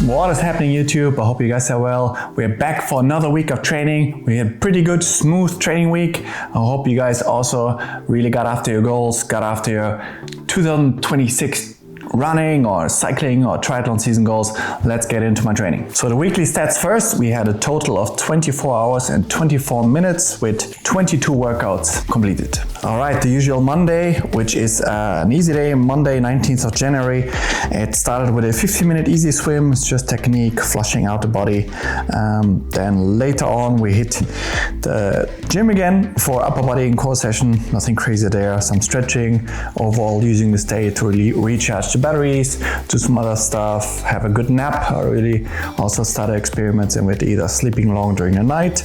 What is happening, YouTube? I hope you guys are well. We're back for another week of training. We had a pretty good, smooth training week. I hope you guys also really got after your goals, got after your 2026 running or cycling or triathlon season goals. Let's get into my training. So the weekly stats first, we had a total of 24 hours and 24 minutes with 22 workouts completed. All right, the usual Monday, which is an easy day, Monday 19th of January. It started with a 15-minute easy swim. It's just technique, flushing out the body. Then later on we hit the gym again for upper body and core session. Nothing crazy there, some stretching, overall using this day to really recharge the batteries, do some other stuff, have a good nap. I really also started experimenting with either sleeping long during the night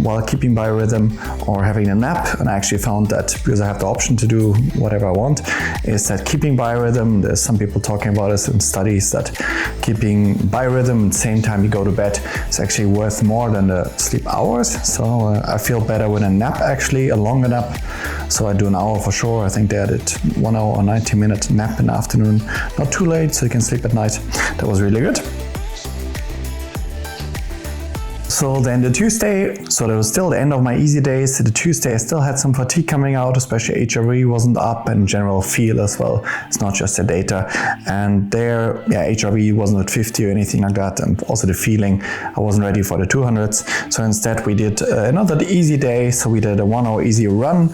while keeping biorhythm or having a nap. And I actually found that, because I have the option to do whatever I want, is that keeping biorhythm, there's some people talking about this in studies, that keeping biorhythm at the same time you go to bed is actually worth more than the sleep hours. So I feel better with a nap, actually, a longer nap. So I do an hour for sure. I think they added 1 hour or 90-minute nap in the afternoon. Not too late, so you can sleep at night. That was really good. So then the Tuesday, so that was still the end of my easy days. The Tuesday I still had some fatigue coming out, especially HRV wasn't up and general feel as well. It's not just the data. And there, HRV wasn't at 50 or anything like that. And also the feeling, I wasn't ready for the 200s. So instead we did another easy day. So we did a 1 hour easy run.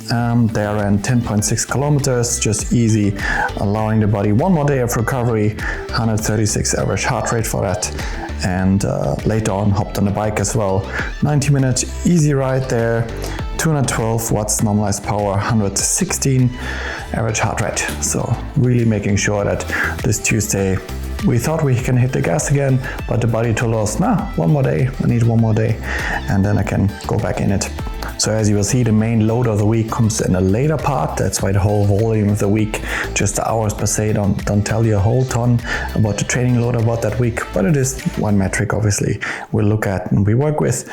They ran 10.6 kilometers, just easy, allowing the body one more day of recovery, 136 average heart rate for that. And later on hopped on the bike as well. 90-minute easy ride there, 212 watts normalized power, 116 average heart rate. So really making sure that this Tuesday we thought we can hit the gas again, but the body told us, nah, one more day, I need one more day, and then I can go back in it. So as you will see, the main load of the week comes in a later part. That's why the whole volume of the week, just the hours per se, don't tell you a whole ton about the training load about that week, but it is one metric obviously we'll look at and we work with.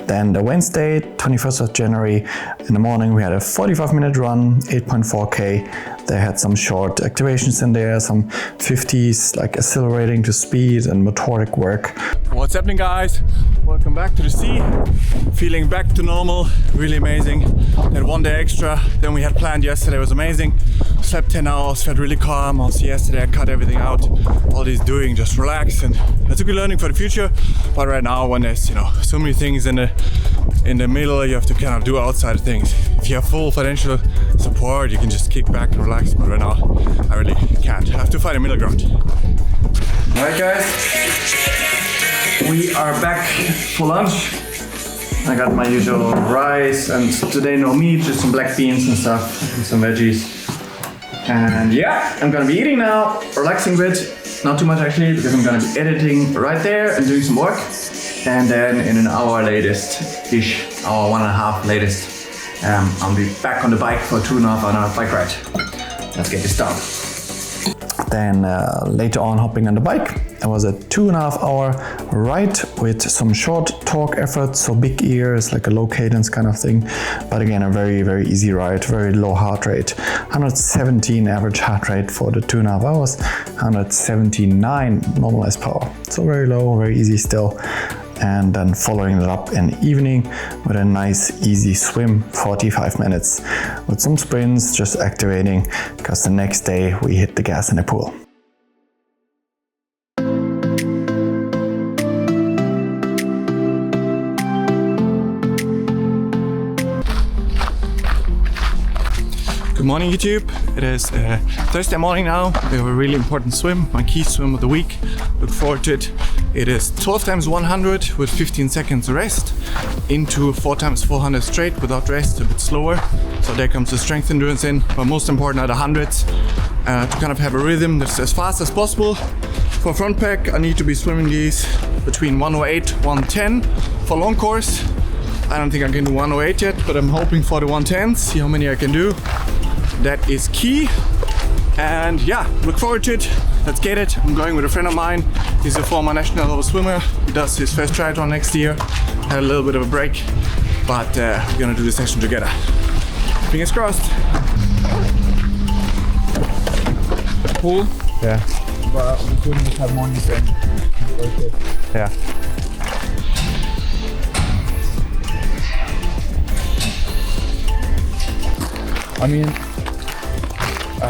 Then the Wednesday, 21st of January, in the morning we had a 45-minute run, 8.4K. They had some short activations in there, some 50s, like accelerating to speed and motoric work. What's happening, guys? Welcome back to the sea. Feeling back to normal, really amazing. Had 1 day extra than we had planned yesterday, it was amazing. Slept 10 hours, felt really calm. Also yesterday I cut everything out. All this doing, just relax, and that's a good learning for the future. But right now, when there's so many things in the middle, you have to kind of do outside things. If you have full financial support, you can just kick back and relax. But right now, I really can't. I have to find a middle ground. Alright guys, we are back for lunch. I got my usual rice, and today no meat, just some black beans and stuff, and some veggies. And yeah, I'm gonna be eating now, relaxing a bit. Not too much actually, because I'm gonna be editing right there and doing some work. And then in an hour latest-ish, hour 1.5 latest, I'll be back on the bike for a 2.5 hour bike ride. Let's get this done. Then later on, hopping on the bike, it was a 2.5 hour ride with some short torque efforts, so big ears, like a low cadence kind of thing. But again, a very, very easy ride, very low heart rate. 117 average heart rate for the 2.5 hours, 179 normalized power. So very low, very easy still. And then following it up in the evening with a nice easy swim, 45 minutes with some sprints, just activating, because the next day we hit the gas in the pool. Good morning, YouTube. It is Thursday morning now. We have a really important swim, my key swim of the week. Look forward to it. It is 12 times 100 with 15 seconds rest into 4 times 400 straight without rest, a bit slower. So there comes the strength endurance in, but most important are the hundreds to kind of have a rhythm that's as fast as possible. For front pack, I need to be swimming these between 108, 110 for long course. I don't think I can do 108 yet, but I'm hoping for the 110s, see how many I can do. That is key. And yeah, look forward to it. Let's get it. I'm going with a friend of mine. He's a former national level swimmer. He does his first triathlon next year. Had a little bit of a break, but we're gonna do the session together. Fingers crossed. pool, Yeah. but we couldn't have money to work it. Yeah. I mean,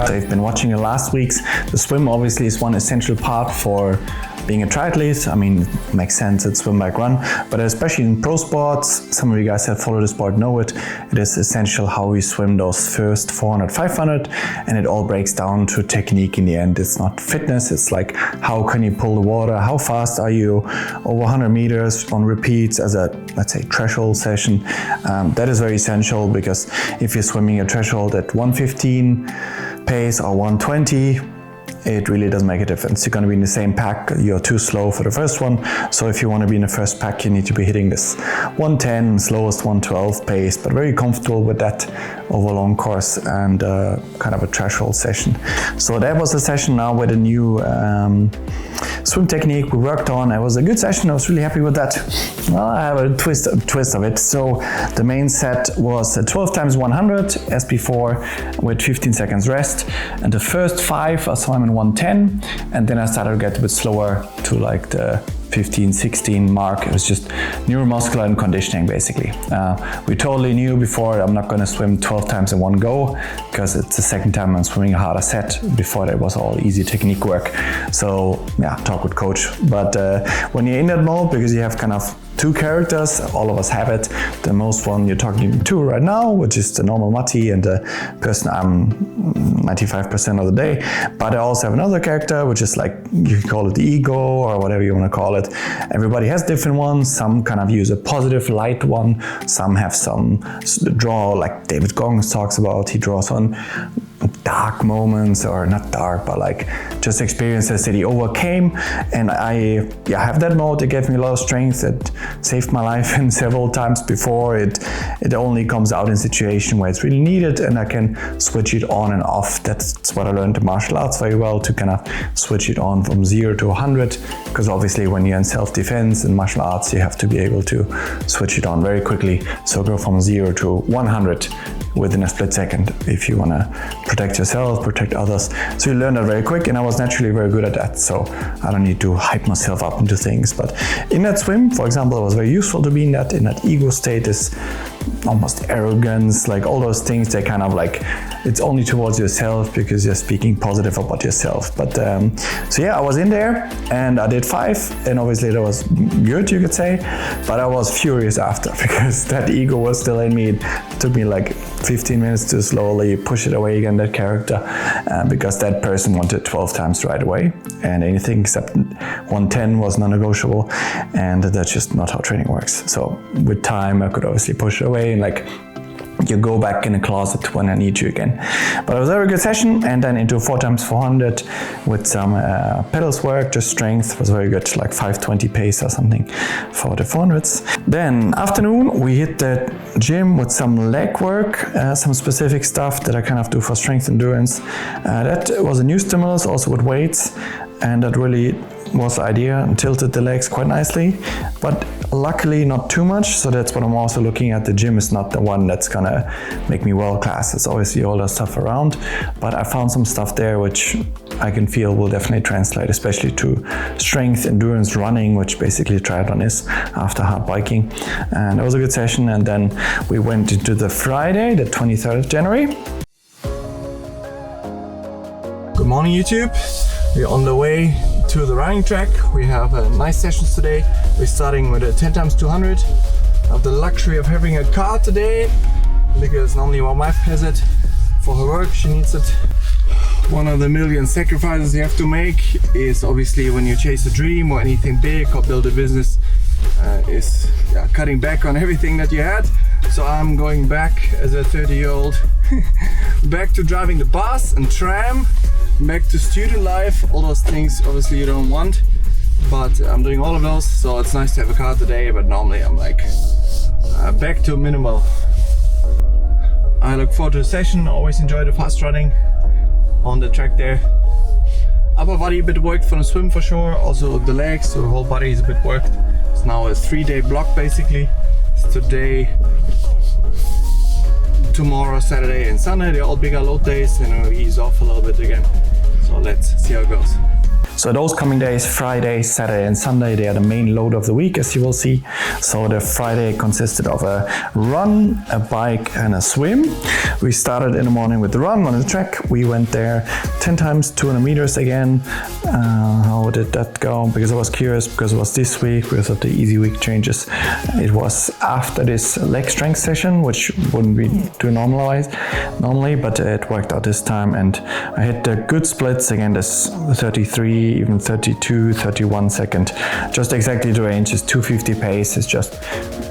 They've been watching the last weeks. The swim obviously is one essential part for being a triathlete. I mean, it makes sense, it's swim, bike, run, but especially in pro sports, some of you guys that follow the sport know it. It is essential how we swim those first 400, 500, and it all breaks down to technique in the end. It's not fitness, it's like how can you pull the water, how fast are you over 100 meters on repeats as a, let's say, threshold session. That is very essential, because if you're swimming a threshold at 115 pace or 120, it really doesn't make a difference. You're going to be in the same pack. You're too slow for the first one. So if you want to be in the first pack, you need to be hitting this 110, slowest 112 pace, but very comfortable with that over a long course and kind of a threshold session. So that was the session now with a new swim technique we worked on. It was a good session. I was really happy with that. Well, I have a twist of it. So the main set was 12 times 100 as before, with 15 seconds rest. And the first 5 I swam in 110, and then I started to get a bit slower to like the 15, 16 mark. It was just neuromuscular and conditioning basically. We totally knew before I'm not going to swim 12 times in one go, because it's the second time I'm swimming a harder set. Before that was all easy technique work. So yeah, talk with coach. But when you're in that mode, because you have kind of 2 characters, all of us have it. The most one you're talking to right now, which is the normal Matti and the person I'm 95% of the day. But I also have another character, which is like, you can call it the ego or whatever you want to call it. Everybody has different ones. Some kind of use a positive light one. Some have some draw, like David Goggins talks about. He draws on dark moments, or not dark, but like just experiences that he overcame. And I have that mode. It gave me a lot of strength. It saved my life in several times before. It only comes out in situation where it's really needed, and I can switch it on and off. That's what I learned in martial arts very well, to kind of switch it on from 0 to 100, because obviously when you're in self-defense in martial arts, you have to be able to switch it on very quickly. So go from 0 to 100 within a split second if you want to protect yourself, protect others. So you learn that very quick, and I was naturally very good at that. So I don't need to hype myself up into things. But in that swim, for example, it was very useful to be in that ego state, is almost arrogance, like all those things. They kind of like, it's only towards yourself because you're speaking positive about yourself. But so yeah, I was in there and I did 5, and obviously that was good, you could say, but I was furious after, because that ego was still in me. It took me like 15 minutes to slowly push it away again, that character, because that person wanted 12 times right away, and anything except 110 was non-negotiable, and that's just not how training works. So with time I could obviously push it away, and like, you go back in the closet when I need you again. But it was a very good session, and then into 4 times 400 with some pedals work, just strength was very good, like 520 pace or something for the 400s. Then afternoon we hit the gym with some leg work, some specific stuff that I kind of do for strength endurance. That was a new stimulus, also with weights, and that really was the idea, and tilted the legs quite nicely, but luckily not too much. So that's what I'm also looking at. The gym is not the one that's gonna make me world class. It's obviously all that stuff around, but I found some stuff there which I can feel will definitely translate, especially to strength, endurance, running, which basically triathlon is after hard biking. And it was a good session. And then we went into the Friday, the 23rd of January. Good morning, YouTube. We're on the way to the running track. We have nice sessions today. We're starting with a 10 times 200. I have the luxury of having a car today, because normally my wife has it for her work. She needs it. One of the million sacrifices you have to make is obviously when you chase a dream or anything big or build a business, is cutting back on everything that you had. So I'm going back as a 30-year-old back to driving the bus and tram, back to student life, all those things obviously you don't want, but I'm doing all of those. So it's nice to have a car today, but normally I'm like back to minimal. I look forward to the session. Always enjoy the fast running on the track there. Upper body a bit worked from the swim for sure, also the legs, so the whole body is a bit worked. It's now a 3-day block basically. It's today, tomorrow, Saturday and Sunday. They're all bigger load days, and we ease off a little bit again. So let's see how it goes. So those coming days, Friday, Saturday and Sunday, they are the main load of the week, as you will see. So the Friday consisted of a run, a bike and a swim. We started in the morning with the run on the track. We went there 10 times 200 meters again. How did that go? Because I was curious, because it was this week, because of the easy week changes. It was after this leg strength session, which wouldn't be too normally, but it worked out this time. And I hit the good splits again, this 33, even 32, 31 second. Just exactly the range is 250 pace. It's just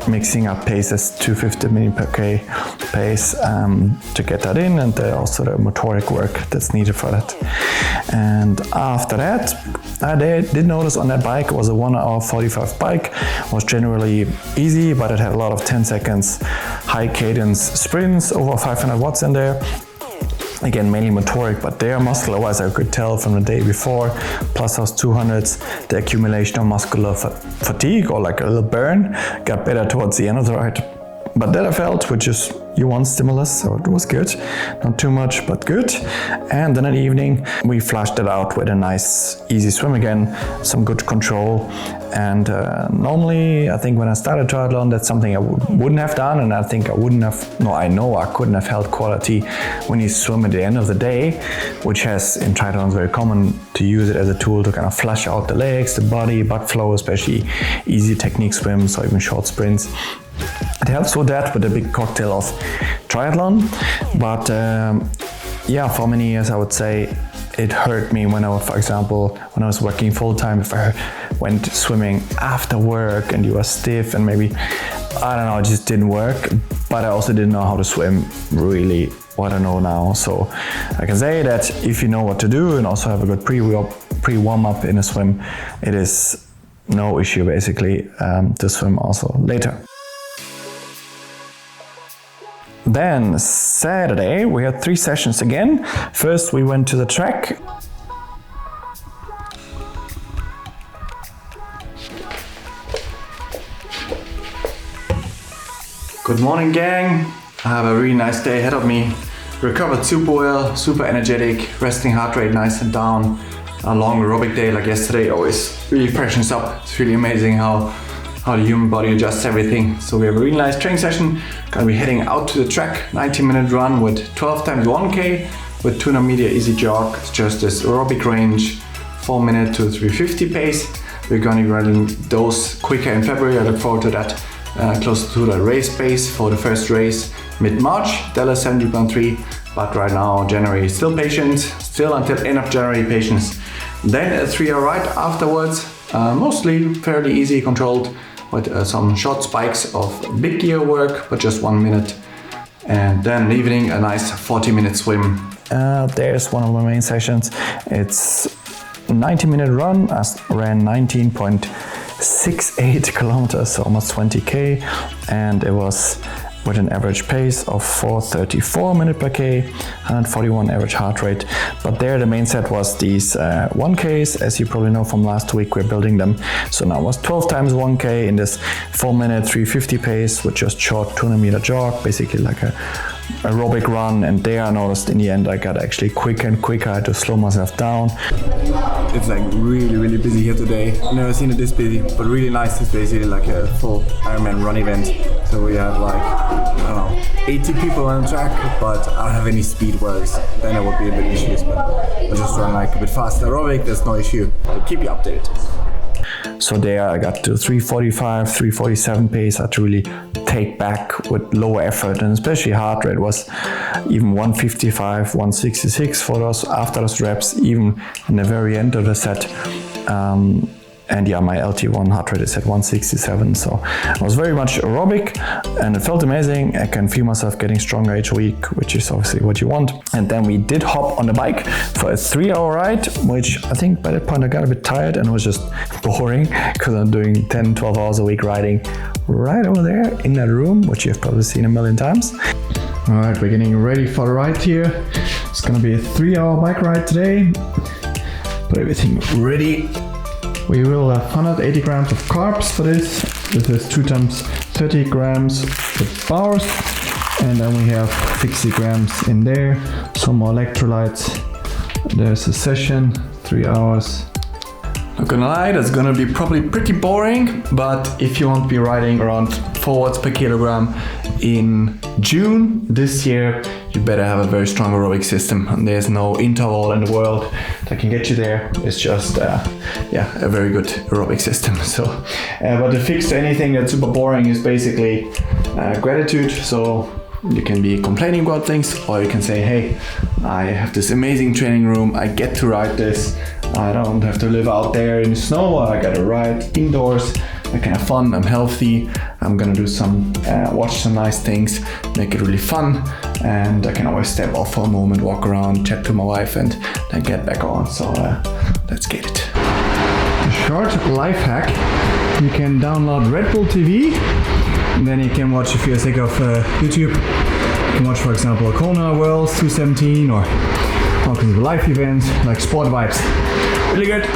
mixing up paces, 250 minutes per K pace to get that in, and also the motoric work that's needed for that. And after that, I did notice on that bike, it was a 1 hour 45 bike. It was generally easy, but it had a lot of 10 seconds high cadence sprints, over 500 watts in there. Again, mainly motoric, but there muscular-wise I could tell from the day before, plus those 200s, the accumulation of muscular fatigue, or like a little burn, got better towards the end of the ride. But that I felt, which is you want stimulus, so it was good. Not too much, but good. And then in the evening, we flushed it out with a nice, easy swim again, some good control. And normally, I think when I started triathlon, that's something I wouldn't have done, and I think I wouldn't have, no, I know I couldn't have held quality when you swim at the end of the day, which has, in triathlon, is very common to use it as a tool to kind of flush out the legs, the body, butt flow, especially easy technique swims or even short sprints. It helps with that, with a big cocktail of triathlon, but yeah, for many years I would say it hurt me when I was, for example, when I was working full time, if I went swimming after work and you were stiff and maybe, I don't know, it just didn't work, but I also didn't know how to swim really what I know now. So I can say that if you know what to do and also have a good pre-warm up in a swim, it is no issue basically to swim also later. Then Saturday we had 3 sessions again. First we went to the track. Good morning, gang. I have a really nice day ahead of me. Recovered super well, super energetic, resting heart rate nice and down. A long aerobic day like yesterday always really freshens up. It's really amazing how the human body adjusts everything. So we have a really nice training session. Gonna be heading out to the track, 90-minute run with 12 times 1K with 200 meter easy jog. It's just this aerobic range, 4 minute to 350 pace. We're gonna be running those quicker in February. I look forward to that. Close to the race pace for the first race mid-March, Dallas 70.3, but right now January still patient, still until end of January patience. Then a 3-hour ride afterwards, mostly fairly easy controlled, with some short spikes of big gear work, but just 1 minute. And then in the evening, a nice 40-minute swim. There's one of my main sessions. It's a 90-minute run. I ran 19.68 kilometers, so almost 20K. And it was with an average pace of 434 minutes per K, 141 average heart rate. But there the main set was these 1Ks, as you probably know from last week, we're building them. So now it was 12 times 1K in this 4 minute 350 pace with just short 200 meter jog, basically like a aerobic run. And there I noticed in the end I got actually quicker and quicker. I had to slow myself down. It's like really busy here today. I've never seen it this busy, but really nice. It's basically like a full Ironman run event. So we have like, I don't know, 80 people on the track, but I don't have any speed works. Then it would be a bit issues, but I just run like a bit fast aerobic, there's no issue. I'll keep you updated. So there I got to 345, 347 pace. I had to really take back with lower effort, and especially heart rate was even 155, 166 for those after those reps, even in the very end of the set. And yeah, my LT1 heart rate is at 167, so it was very much aerobic and it felt amazing. I can feel myself getting stronger each week, which is obviously what you want. And then we did hop on the bike for a 3-hour ride, which I think by that point I got a bit tired and it was just boring because I'm doing 10-12 hours a week riding right over there in that room, which you've probably seen a million times. All right, we're getting ready for the ride here. It's gonna be a 3-hour bike ride today. Put everything ready. We will have 180 grams of carbs for this. This is 2 times 30 grams with bars. And then we have 60 grams in there. Some more electrolytes, There's a session, 3 hours. Not gonna lie, that's gonna be probably pretty boring, but if you want to be riding around 4 watts per kilogram in June this year, you better have a very strong aerobic system, and there's no interval in the world that can get you there. It's just a very good aerobic system. So but the fix to anything that's super boring is basically gratitude. So you can be complaining about things, or you can say, hey, I have this amazing training room, I get to ride this, I don't have to live out there in the snow, I gotta ride indoors, I can have fun, I'm healthy, I'm gonna do some, watch some nice things, make it really fun, and I can always step off for a moment, walk around, chat to my wife, and then get back on. So let's get it. A short life hack, you can download Red Bull TV, and then you can watch, if you're sick of YouTube, you can watch, for example, Kona Worlds 217 or all kinds of live events like Sport Vibes. Really good.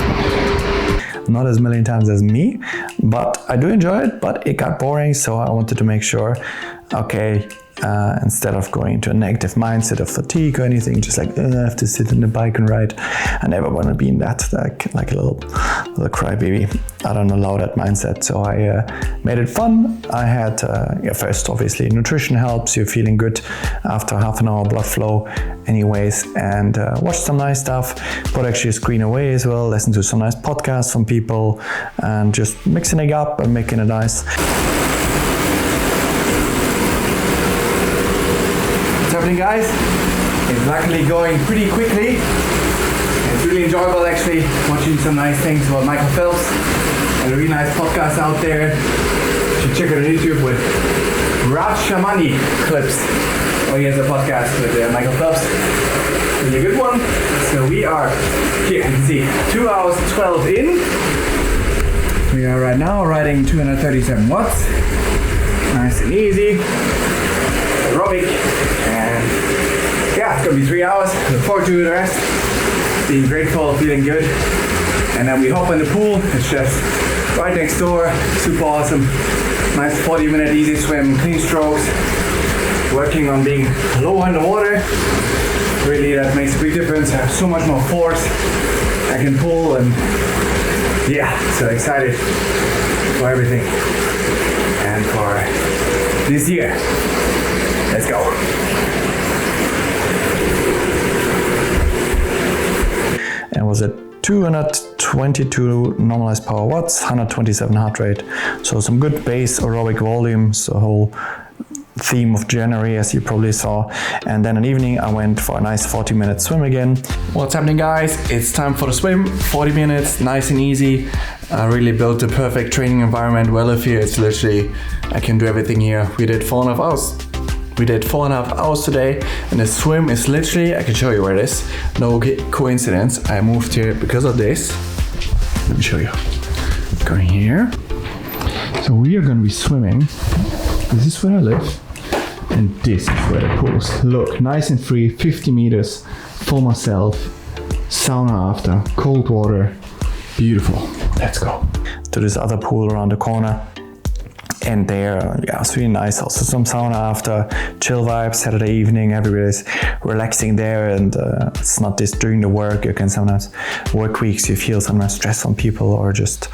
Not as many times as me, but I do enjoy it, but it got boring, so I wanted to make sure, okay, instead of going to a negative mindset of fatigue or anything, just like, I have to sit on the bike and ride. I never want to be in that, like a little crybaby. I don't allow that mindset. So I made it fun. I had, first, obviously, nutrition helps. You're feeling good after half an hour blood flow anyways, and watch some nice stuff. Put actually a screen away as well. Listen to some nice podcasts from people, and just mixing it up and making it nice. What's happening, guys? It's luckily going pretty quickly. It's really enjoyable actually watching some nice things about Michael Phelps, and a really nice podcast out there. You should check it on YouTube with Raj Shamani clips. Oh, he has a podcast with Michael Phelps. Really good one. So we are here, you can see 2 hours 12 in. We are right now riding 237 watts. Nice and easy. Aerobic, and it's gonna be 3 hours. Look forward to the rest. Being grateful, feeling good, and then we hop in the pool. It's just right next door. Super awesome. Nice 40-minute easy swim, clean strokes. Working on being low in the water. Really, that makes a big difference. I have so much more force I can pull, and so excited for everything and for this year. Let's go. And was at 222 normalized power watts, 127 heart rate. So some good base aerobic volumes, the whole theme of January, as you probably saw. And then in the evening, I went for a nice 40-minute swim again. What's happening, guys? It's time for the swim. 40 minutes, nice and easy. I really built the perfect training environment. Well, if here, it's literally, I can do everything here. We did 4.5 hours. We did 4.5 hours today, and the swim is literally, I can show you where it is. No coincidence, I moved here because of this. Let me show you. Going here. So we are going to be swimming. This is where I live, and this is where the pool is. Look, nice and free, 50 meters for myself. Sauna after, cold water, beautiful. Let's go. To this other pool around the corner. And there, it's really nice. Also some sauna after, chill vibes, Saturday evening, everybody's relaxing there, and it's not this during the work. You can sometimes, work weeks, you feel sometimes stress on people, or just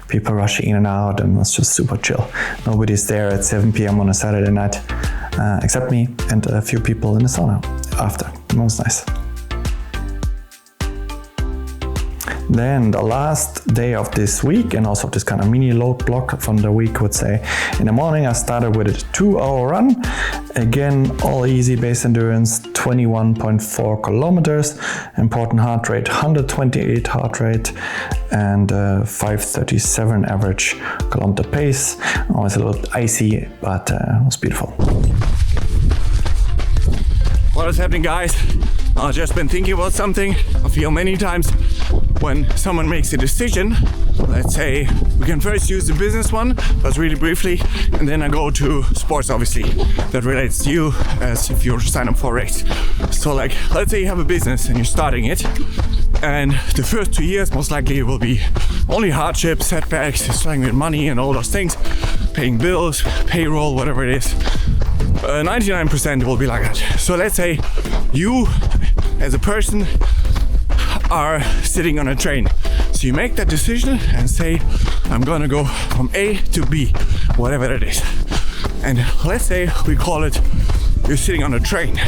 people rushing in and out, and it's just super chill. Nobody's there at 7 p.m. on a Saturday night, except me and a few people in the sauna after. It was nice. Then the last day of this week, and also this kind of mini load block from the week, would say, in the morning I started with a 2-hour run. Again, all easy base endurance, 21.4 kilometers, important heart rate, 128 heart rate, and 537 average kilometer pace. Always a little icy, but it was beautiful. What is happening, guys? I've just been thinking about something. I feel many times when someone makes a decision, let's say we can first use the business one, but really briefly, and then I go to sports, obviously, that relates to you as if you're signing up for a race. So like, let's say you have a business and you're starting it, and the first 2 years most likely will be only hardships, setbacks, starting with money and all those things, paying bills, payroll, whatever it is. 99% will be like that. So let's say you as a person are sitting on a train. So you make that decision and say, I'm gonna go from A to B, whatever it is. And let's say we call it, you're sitting on a train.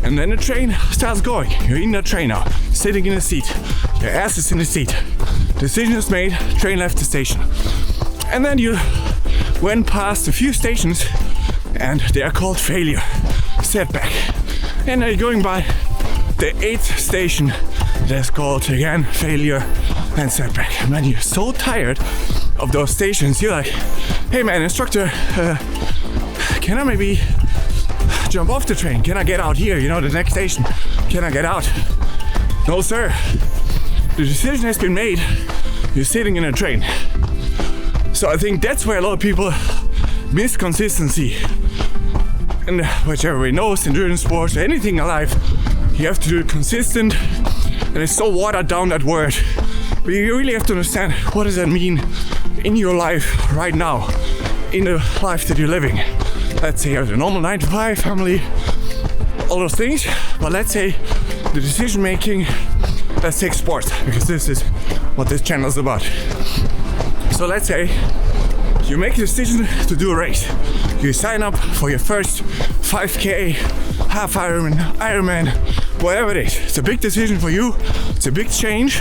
And then the train starts going. You're in the train now, sitting in a seat. Your ass is in the seat. Decision is made, train left the station. And then you went past a few stations and they are called failure, setback. And then you're going by the 8th station that's called again failure and setback. And then you're so tired of those stations, you're like, hey man, instructor, can I maybe jump off the train? Can I get out here? You know, the next station. Can I get out? No, sir. The decision has been made. You're sitting in a train. So I think that's where a lot of people miss consistency. And which everybody knows, endurance sports, anything in life, you have to do it consistent. And it's so watered down, that word. But you really have to understand, what does that mean in your life right now? In the life that you're living. Let's say you have a normal 9 to 5 family, all those things. But let's say the decision making, let's take sports, because this is what this channel is about. So let's say you make a decision to do a race. You sign up for your first 5K, half Ironman, whatever it is. It's a big decision for you. It's a big change.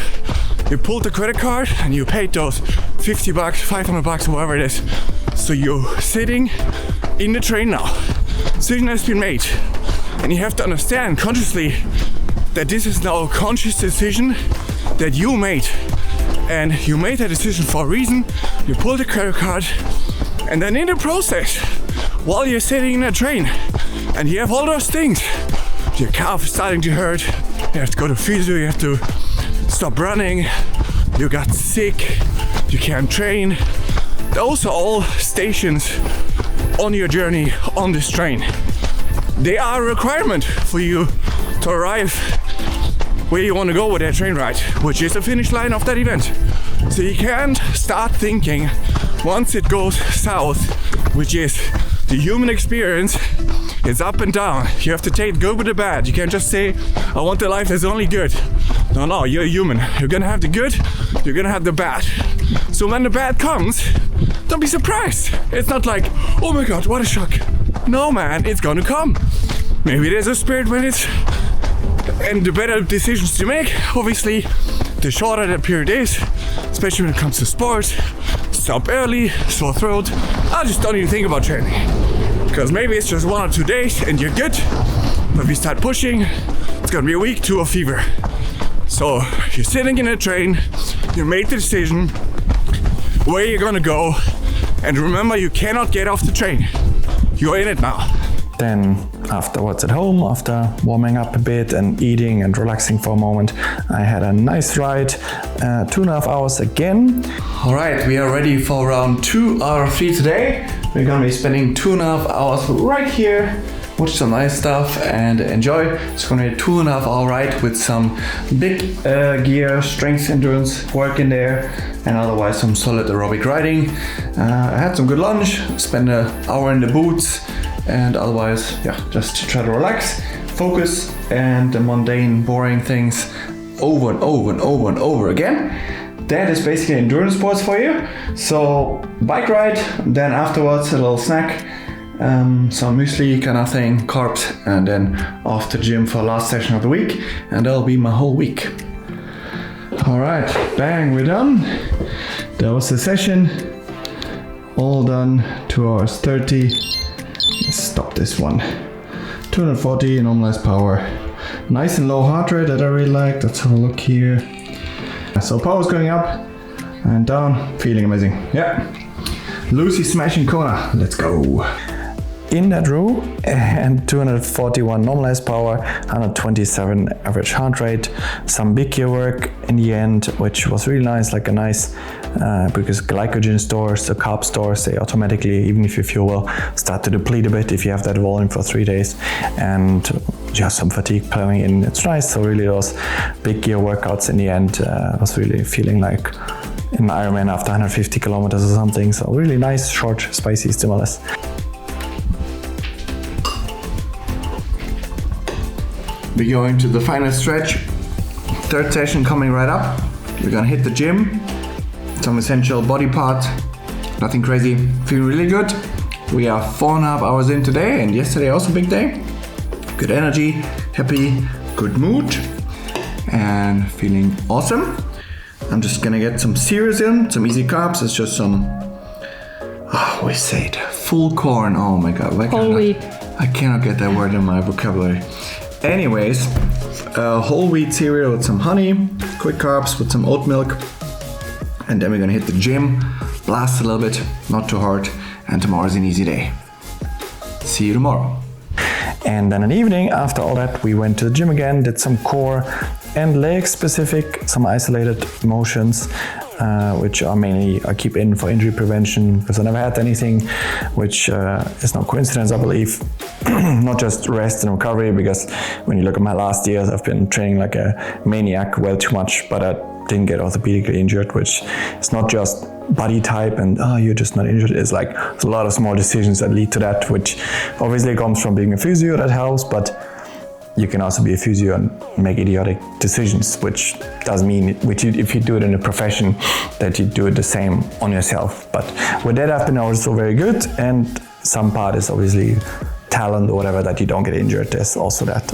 You pulled the credit card and you paid those $50, $500, whatever it is. So you're sitting in the train now. Decision has been made. And you have to understand consciously that this is now a conscious decision that you made. And you made that decision for a reason. You pulled the credit card. And then in the process, while you're sitting in a train and you have all those things, your calf is starting to hurt, you have to go to physio, you have to stop running, you got sick, you can't train. Those are all stations on your journey on this train. They are a requirement for you to arrive where you want to go with that train ride, which is the finish line of that event. So you can't start thinking once it goes south, which is the human experience, it's up and down. You have to take the good with the bad. You can't just say, I want the life that's only good. No, you're a human. You're gonna have the good, you're gonna have the bad. So when the bad comes, don't be surprised. It's not like, oh my God, what a shock. No man, it's gonna come. Maybe there's a spirit when it's, and the better decisions you make, obviously, the shorter that period is, especially when it comes to sports. Stop early, sore throat. I just don't even think about training. Because maybe it's just 1 or 2 days and you're good. But if you start pushing, it's gonna be a week to a fever. So you're sitting in a train, you made the decision where you're gonna go, and remember, you cannot get off the train. You're in it now. Then afterwards at home, after warming up a bit and eating and relaxing for a moment, I had a nice ride, 2.5 hours again. All right, we are ready for round 2 out of 3 today. We're gonna be spending 2.5 hours right here, watch some nice stuff and enjoy. It's gonna be a 2.5 hour ride with some big gear, strength, endurance work in there, and otherwise some solid aerobic riding. I had some good lunch, spent an hour in the boots, and otherwise, yeah, just to try to relax, focus, and the mundane, boring things over and over and over and over again. That is basically endurance sports for you. So bike ride, then afterwards a little snack, some muesli kind of thing, carbs, and then off to the gym for the last session of the week, and that'll be my whole week. All right, bang, we're done. That was the session. All done, 2 hours 30. Let's stop this one. 240 normalized power. Nice and low heart rate that I really like. Let's have a look here. So power's going up and down, feeling amazing. Yeah. Lucy smashing Kona. Let's go. In that row, and 241 normalized power, 127 average heart rate, some big gear work in the end, which was really nice, like a nice, because glycogen stores, the carb stores, they automatically, even if you fuel well, start to deplete a bit if you have that volume for 3 days, and just some fatigue playing in, it's nice. So really those big gear workouts in the end, was really feeling like an Ironman after 150 kilometers or something, so really nice, short, spicy stimulus. We're going to the final stretch third session coming right up. We're gonna hit the gym, some essential body parts, nothing crazy, feeling really good. We are 4.5 hours in today, and yesterday also a big day. Good energy, happy, good mood, and feeling awesome. I'm just gonna get some cereals in, some easy carbs. It's just some, we say it, full corn. Oh my God, Whole wheat. I cannot get that word in my vocabulary. Anyways, whole wheat cereal with some honey, quick carbs with some oat milk, and then we're gonna hit the gym, blast a little bit, not too hard, and tomorrow's an easy day. See you tomorrow. And then in the evening, after all that, we went to the gym again, did some core and leg specific, some isolated motions, which are mainly I keep in for injury prevention because I never had anything, which is no coincidence, I believe. Not just rest and recovery, because when you look at my last years, I've been training like a maniac, well too much, but I didn't get orthopedically injured, which is not just body type and you're just not injured. It's like there's a lot of small decisions that lead to that, which obviously comes from being a physio, that helps, but you can also be a physio and make idiotic decisions, which doesn't mean if you do it in a profession that you do it the same on yourself. But with that, I've been also very good, and some part is obviously talent or whatever, that you don't get injured. There's also that,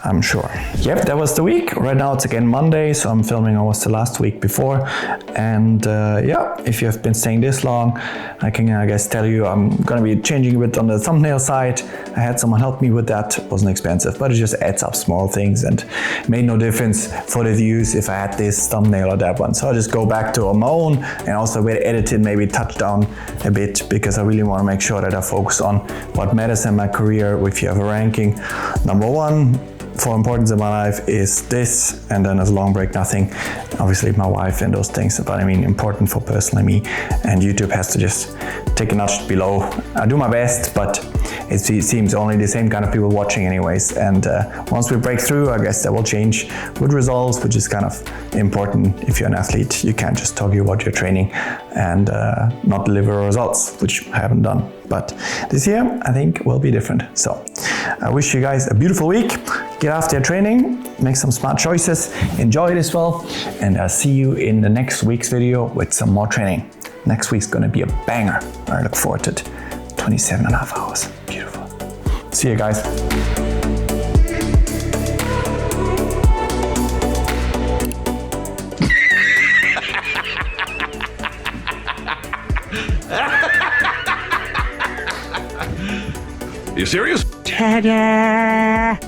I'm sure. Yep, that was the week. Right now it's again Monday, so I'm filming almost the last week before. And yeah, if you have been staying this long, I can, I guess, tell you I'm gonna be changing a bit on the thumbnail side. I had someone help me with that. It wasn't expensive, but it just adds up small things and made no difference for the views if I had this thumbnail or that one. So I'll just go back to on my own, and also with editing maybe touch down a bit, because I really want to make sure that I focus on what matters in my career. If you have a ranking, number one for importance in my life is this, and then as a long break, nothing. Obviously my wife and those things, but I mean important for personally me, and YouTube has to just take a notch below. I do my best, but it seems only the same kind of people watching anyways, and once we break through, I guess that will change with results, which is kind of important. If you're an athlete, you can't just talk about your training and not deliver results, which I haven't done. But this year, I think will be different. So I wish you guys a beautiful week. Get after your training, make some smart choices, enjoy it as well, and I'll see you in the next week's video with some more training. Next week's gonna be a banger. I look forward to it. 27.5 hours. Beautiful. See you guys. You serious? Ta-da!